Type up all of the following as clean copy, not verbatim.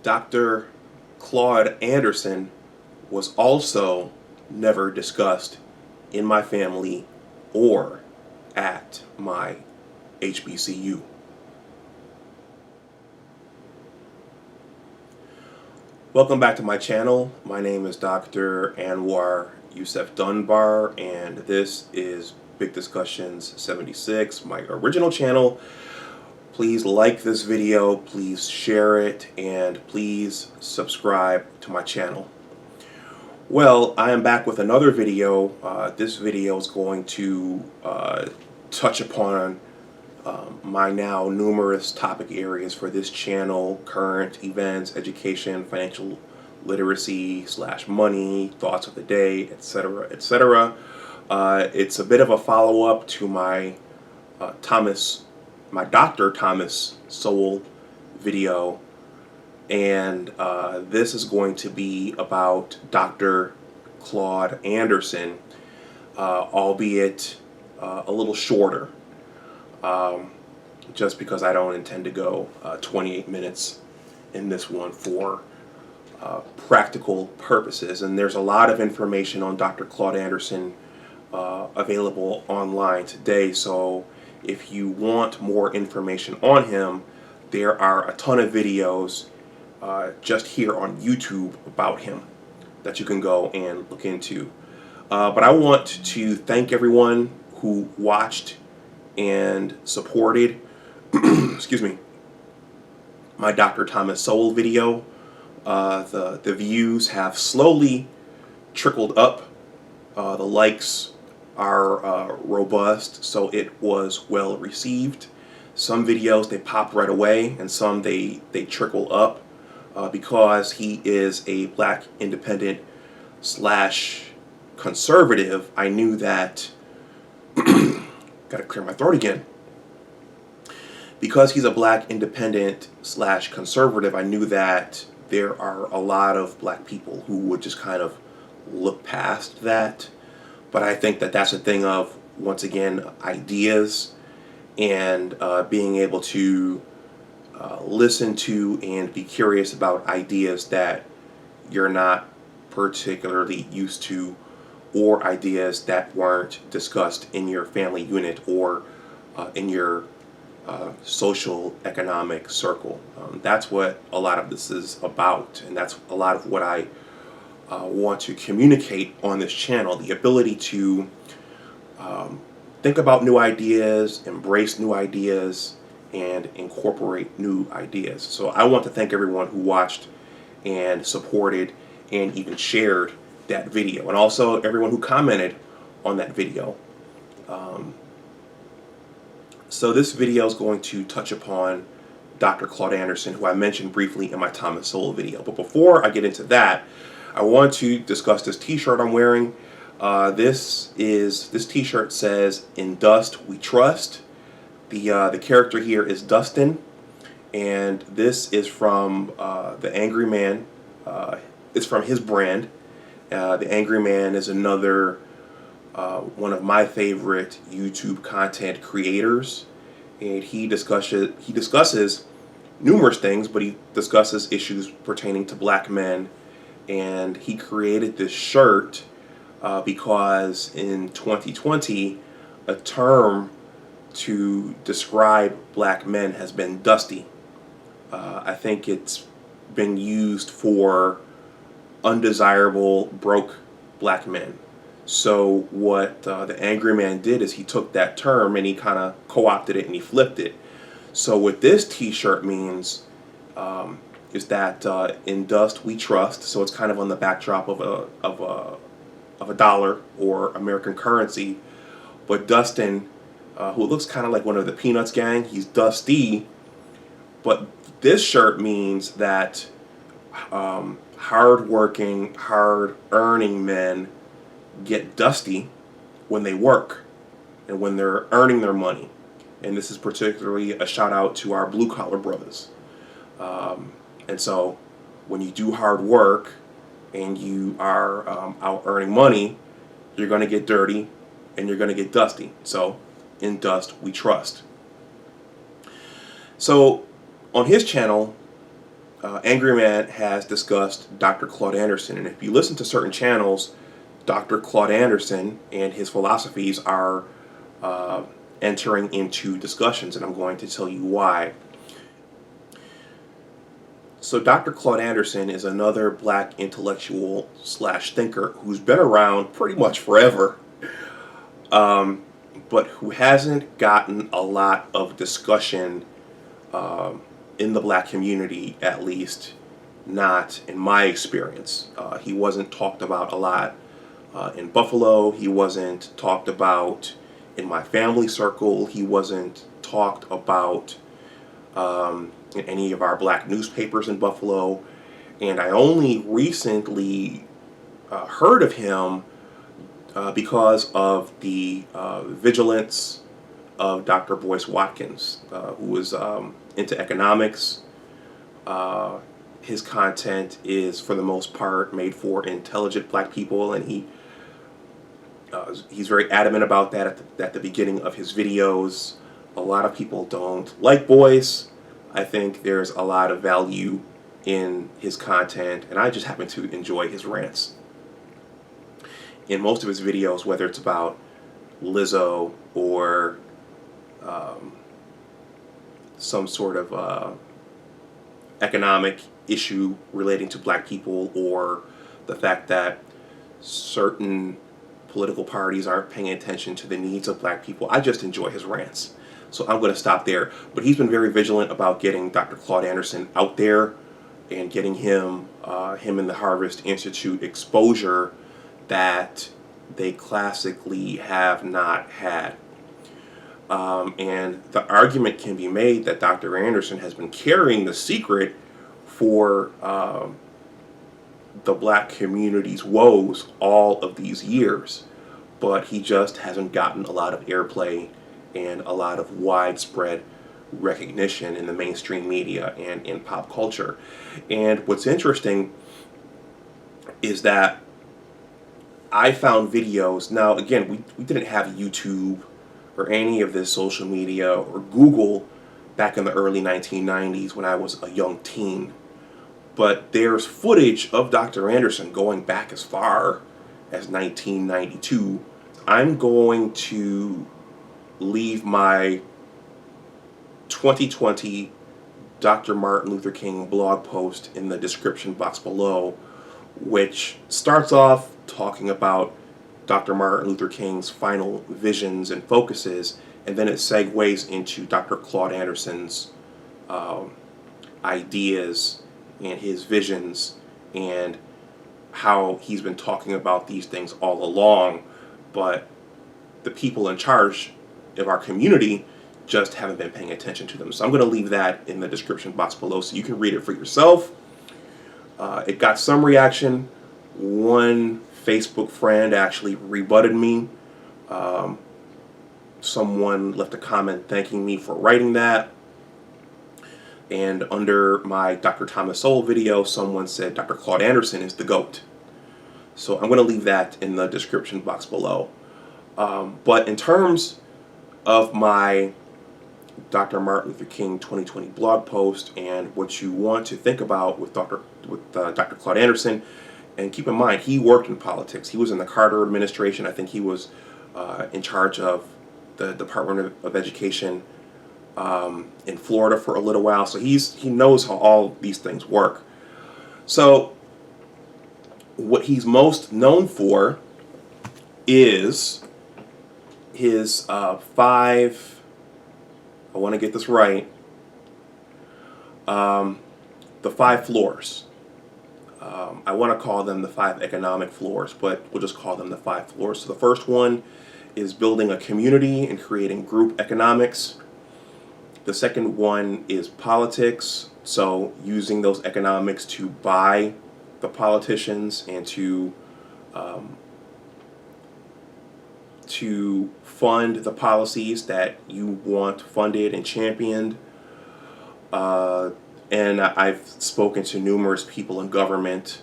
Dr. Claude Anderson was also never discussed in my family or at my HBCU. Welcome back to my channel. My name is Dr. Anwar Youssef Dunbar, and this is Big Discussions 76, my original channel. Please like this video, please share it, and please subscribe to my channel. Well, I am back with another video. This video is going to touch upon my now numerous topic areas for this channel: current events, education, financial literacy / money, thoughts of the day, etc., etc. It's a bit of a follow-up to my Dr. Thomas Sowell video, and this is going to be about Dr. Claude Anderson, albeit a little shorter, just because I don't intend to go 28 minutes in this one for practical purposes. And there's a lot of information on Dr. Claude Anderson available online today, so if you want more information on him, there are a ton of videos just here on YouTube about him that you can go and look into. But I want to thank everyone who watched and supported excuse me, my Dr. Thomas Sowell video. The views have slowly trickled up. The likes are robust, so it was well received. Some videos they pop right away, and some they trickle up because he is a black independent / conservative. I knew that gotta clear my throat again. Because he's a black independent / conservative, I knew that there are a lot of black people who would just kind of look past that. But I think that that's a thing of, once again, ideas and being able to listen to and be curious about ideas that you're not particularly used to, or ideas that weren't discussed in your family unit or in your social economic circle. That's what a lot of this is about, and that's a lot of what I want to communicate on this channel: the ability to think about new ideas, embrace new ideas, and incorporate new ideas. So I want to thank everyone who watched and supported and even shared that video, and also everyone who commented on that video. So this video is going to touch upon Dr. Claude Anderson, who I mentioned briefly in my Thomas Sowell video. But before I get into that, I want to discuss this t-shirt I'm wearing. This t-shirt says, "In dust we trust." The character here is Dustin, and this is from the Angry Man. It's from his brand. The Angry Man is another one of my favorite YouTube content creators, and he discusses numerous things, but he discusses issues pertaining to black men. And he created this shirt because in 2020, a term to describe black men has been dusty. I think it's been used for undesirable, broke black men. So what the Angry Man did is he took that term and he kind of co-opted it and he flipped it. So what this t-shirt means is that in dust we trust. So it's kind of on the backdrop of a dollar or American currency. But Dustin, who looks kind of like one of the Peanuts gang, he's dusty. But this shirt means that hard-working, hard-earning men get dusty when they work and when they're earning their money. And this is particularly a shout out to our blue-collar brothers. And so when you do hard work and you are out earning money, you're going to get dirty and you're going to get dusty. So in dust we trust. So on his channel, Angry Man has discussed Dr. Claude Anderson, and if you listen to certain channels, Dr. Claude Anderson and his philosophies are entering into discussions, and I'm going to tell you why. So Dr. Claude Anderson is another black intellectual slash thinker who's been around pretty much forever, but who hasn't gotten a lot of discussion in the black community, at least not in my experience. He wasn't talked about a lot in Buffalo. He wasn't talked about in my family circle. He wasn't talked about in any of our black newspapers in Buffalo. And I only recently heard of him because of the vigilance of Dr. Boyce Watkins, who was into economics. His content is, for the most part, made for intelligent black people, and he's very adamant about that at the beginning of his videos. A lot of people don't like Boyce. I think there's a lot of value in his content, and I just happen to enjoy his rants. In most of his videos, whether it's about Lizzo or some sort of economic issue relating to black people, or the fact that certain political parties aren't paying attention to the needs of black people, I just enjoy his rants. So I'm going to stop there. But he's been very vigilant about getting Dr. Claude Anderson out there and getting him and the Harvest Institute exposure that they classically have not had. And the argument can be made that Dr. Anderson has been carrying the secret for the black community's woes all of these years, but he just hasn't gotten a lot of airplay and a lot of widespread recognition in the mainstream media and in pop culture. And what's interesting is that I found videos. Now, again, we didn't have YouTube or any of this social media or Google back in the early 1990s when I was a young teen. But there's footage of Dr. Anderson going back as far as 1992. I'm going to leave my 2020 Dr. Martin Luther King blog post in the description box below, which starts off talking about Dr. Martin Luther King's final visions and focuses, and then it segues into Dr. Claude Anderson's ideas and his visions and how he's been talking about these things all along, but the people in charge of our community just haven't been paying attention to them. So I'm going to leave that in the description box below so you can read it for yourself. It got some reaction. One Facebook friend actually rebutted me. Someone left a comment thanking me for writing that. And under my Dr. Thomas Sowell video, someone said Dr. Claude Anderson is the GOAT. So I'm going to leave that in the description box below. But in terms of my Dr. Martin Luther King 2020 blog post and what you want to think about with Dr. Claude Anderson, and keep in mind, he worked in politics. He was in the Carter administration. I think he was in charge of the Department of Education in Florida for a little while. So he knows how all these things work. So what he's most known for is his five, I want to get this right, the 5 floors. I want to call them the 5 economic floors, but we'll just call them the 5 floors. So the first one is building a community and creating group economics. The second one is politics, so using those economics to buy the politicians and to fund the policies that you want funded and championed. And I've spoken to numerous people in government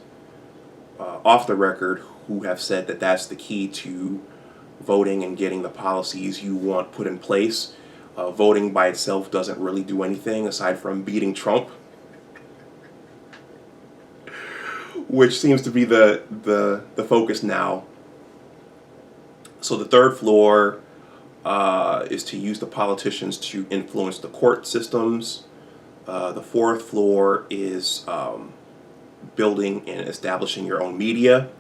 off the record who have said that that's the key to voting and getting the policies you want put in place. Voting by itself doesn't really do anything aside from beating Trump. which seems to be the focus now. So the third floor is to use the politicians to influence the court systems. The fourth floor is building and establishing your own media.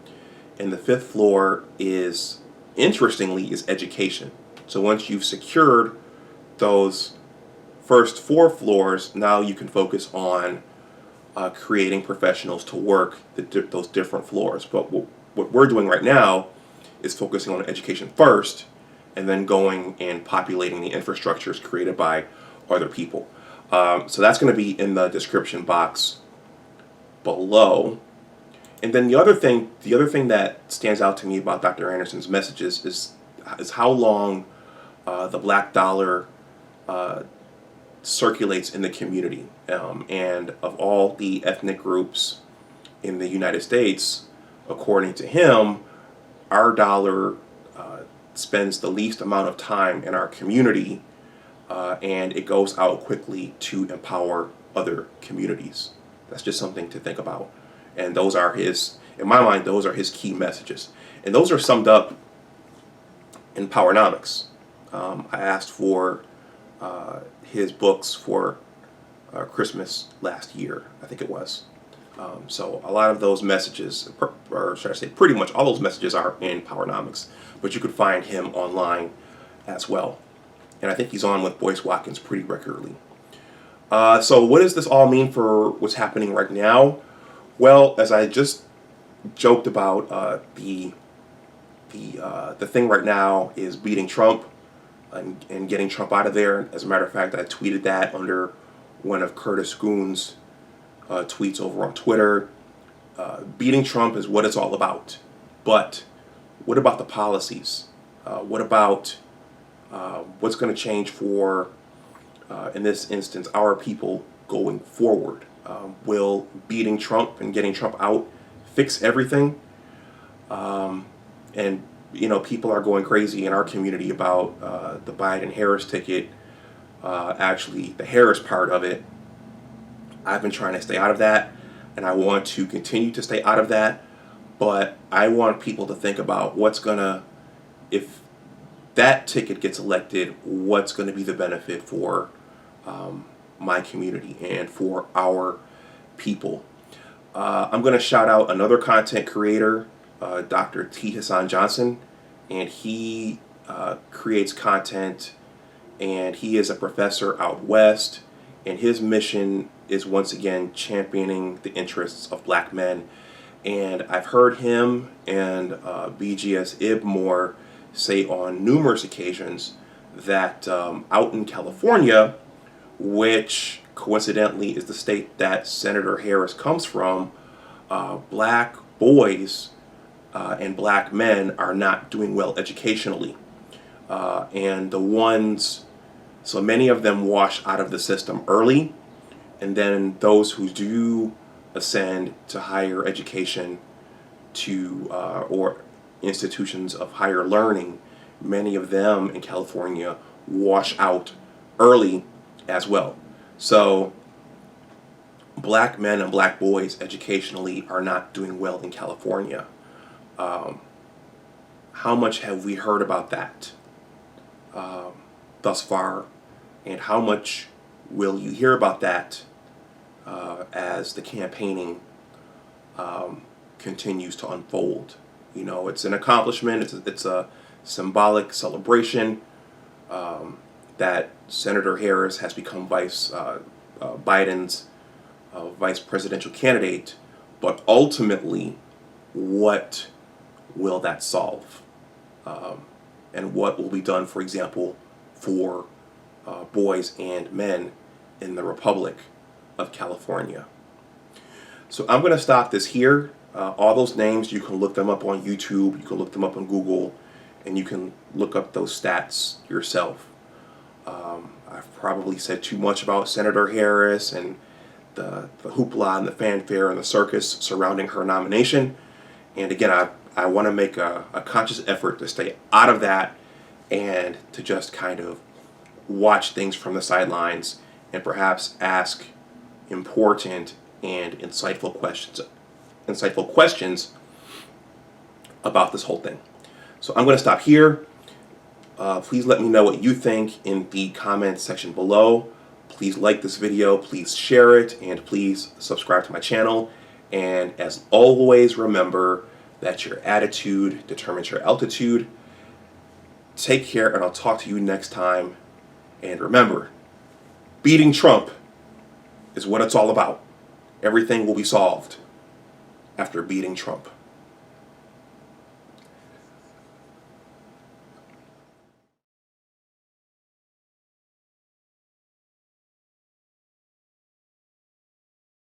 And the fifth floor is, interestingly, is education. So once you've secured those first four floors, now you can focus on creating professionals to work those different floors. But what we're doing right now is focusing on education first, and then going and populating the infrastructures created by other people. So that's going to be in the description box below. And then the other thing that stands out to me about Dr. Anderson's messages is how long the black dollar circulates in the community. And of all the ethnic groups in the United States, according to him, our dollar spends the least amount of time in our community, and it goes out quickly to empower other communities. That's just something to think about. And those are in my mind, those are his key messages. And those are summed up in Powernomics. I asked for his books for Christmas last year, I think it was. So a lot of those messages, or should I say pretty much all those messages, are in Powernomics. But you could find him online as well. And I think he's on with Boyce Watkins pretty regularly. So what does this all mean for what's happening right now? Well, as I just joked about, the thing right now is beating Trump and getting Trump out of there. As a matter of fact, I tweeted that under one of Curtis Goon's tweets over on Twitter. Beating Trump is what it's all about. But what about the policies? What about what's going to change for, in this instance, our people going forward? Will beating Trump and getting Trump out fix everything? And people are going crazy in our community about the Biden-Harris ticket. Actually, the Harris part of it, I've been trying to stay out of that, and I want to continue to stay out of that. But I want people to think about if that ticket gets elected, what's going to be the benefit for my community and for our people. I'm going to shout out another content creator, Dr. T. Hassan Johnson, and he creates content, and he is a professor out west, and his mission is once again championing the interests of black men. And I've heard him and BGS Ibmore say on numerous occasions that out in California, which coincidentally is the state that Senator Harris comes from, black boys and black men are not doing well educationally. So many of them wash out of the system early, and then those who do ascend to higher education or institutions of higher learning, many of them in California wash out early as well. So black men and black boys educationally are not doing well in California. How much have we heard about that thus far, and how much will you hear about that as the campaigning continues to unfold? It's an accomplishment. It's a symbolic celebration that Senator Harris has become Biden's vice presidential candidate. But ultimately, what will that solve? And what will be done, for example, for boys and men in the Republic of California? So I'm going to stop this here. All those names, you can look them up on YouTube, you can look them up on Google, and you can look up those stats yourself. I've probably said too much about Senator Harris and the hoopla and the fanfare and the circus surrounding her nomination. And again, I want to make a conscious effort to stay out of that and to just kind of watch things from the sidelines and perhaps ask important and insightful questions insightful questions about this whole thing. So I'm going to stop here. Please let me know what you think in the comments section below. Please like this video, please share it, and please subscribe to my channel. And as always, remember that your attitude determines your altitude. Take care, and I'll talk to you next time. And remember, beating Trump is what it's all about. Everything will be solved after beating Trump.